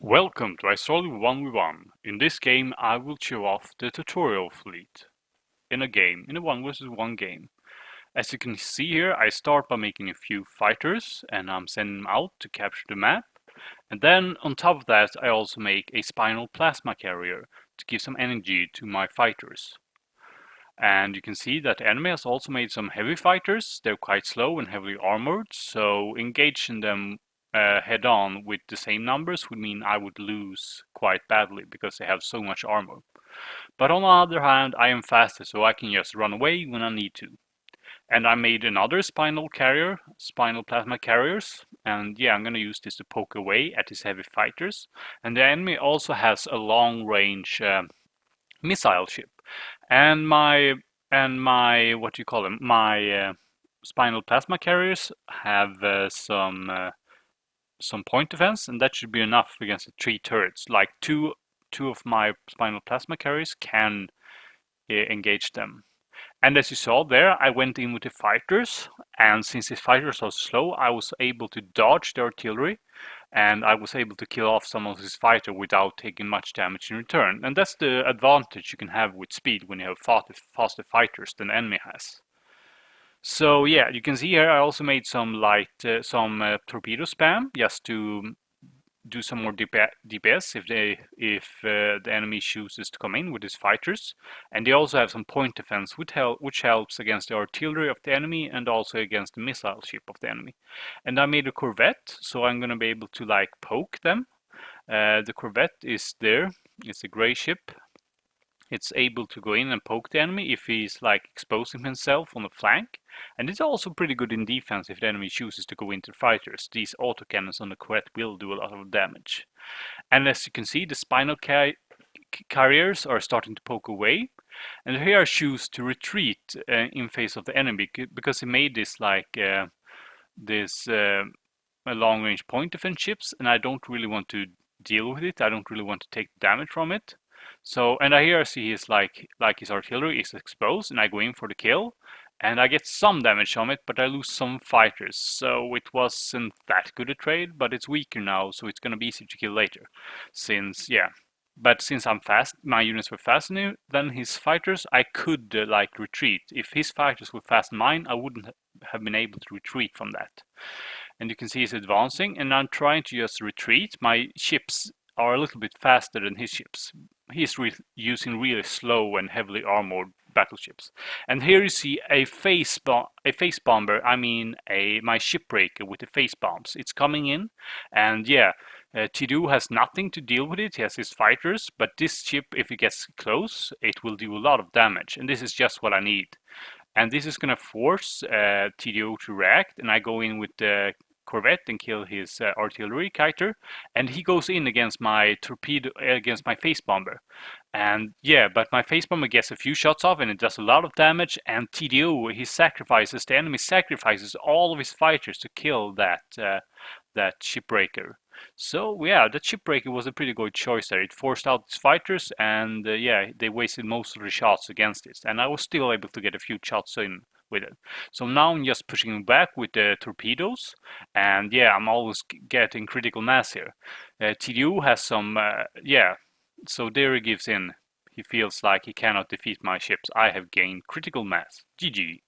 Welcome to Istrolid 1v1. In this game I will show off the tutorial fleet in a 1 versus 1 game. As you can see here, I start by making a few fighters and I'm sending them out to capture the map. And then on top of that I also make a spinal plasma carrier to give some energy to my fighters. And you can see that the enemy has also made some heavy fighters. They're quite slow and heavily armored, so engaging them head on with the same numbers would mean I would lose quite badly because they have so much armor. But on the other hand, I am faster, so I can just run away when I need to. And I made another spinal plasma carriers, and yeah, I'm gonna use this to poke away at his heavy fighters. And the enemy also has a long range missile ship, and my what do you call them? My spinal plasma carriers have some point defense, and that should be enough against the 3 turrets. Like two of my spinal plasma carriers can engage them. And as you saw there, I went in with the fighters, and since the fighters are slow, I was able to dodge the artillery, and I was able to kill off some of his fighter without taking much damage in return. And that's the advantage you can have with speed when you have faster fighters than the enemy has. So yeah, you can see here I also made some torpedo spam just to do some more DPS if the enemy chooses to come in with his fighters. And they also have some point defense which helps against the artillery of the enemy and also against the missile ship of the enemy. And I made a corvette, so I'm gonna be able to like poke them. The corvette is there. It's a gray ship. It's able to go in and poke the enemy if he's like exposing himself on the flank. And it's also pretty good in defense if the enemy chooses to go into fighters. These autocannons on the corvette will do a lot of damage. And as you can see, the spinal carriers are starting to poke away. And here I choose to retreat in face of the enemy because he made this like long range point defense ships, and I don't really want to deal with it. I don't really want to take damage from it. So, and I here see his like his artillery is exposed, and I go in for the kill, and I get some damage from it, but I lose some fighters. So it wasn't that good a trade, but it's weaker now, so it's gonna be easier to kill later. Since yeah, but since I'm fast, my units were faster than his fighters, I could like retreat. If his fighters were faster than mine, I wouldn't have been able to retreat from that. And you can see he's advancing, and I'm trying to just retreat. My ships are a little bit faster than his ships. He's using really slow and heavily armored battleships. And here you see a face bomber. I mean, my shipbreaker with the face bombs. It's coming in, and yeah, TDO has nothing to deal with it. He has his fighters, but this ship, if it gets close, it will do a lot of damage, and this is just what I need. And this is going to force TDO to react, and I go in with the corvette and kill his artillery kiter, and he goes in against my torpedo, against my face bomber. And yeah, but my face bomber gets a few shots off and it does a lot of damage, and TDO, the enemy sacrifices all of his fighters to kill that shipbreaker. So yeah, that shipbreaker was a pretty good choice there. It forced out its fighters, and yeah, they wasted most of the shots against it, and I was still able to get a few shots in with it. So now I'm just pushing back with the torpedoes, and yeah, I'm always getting critical mass here. TDO has some, yeah, so there he gives in. He feels like he cannot defeat my ships. I have gained critical mass. GG.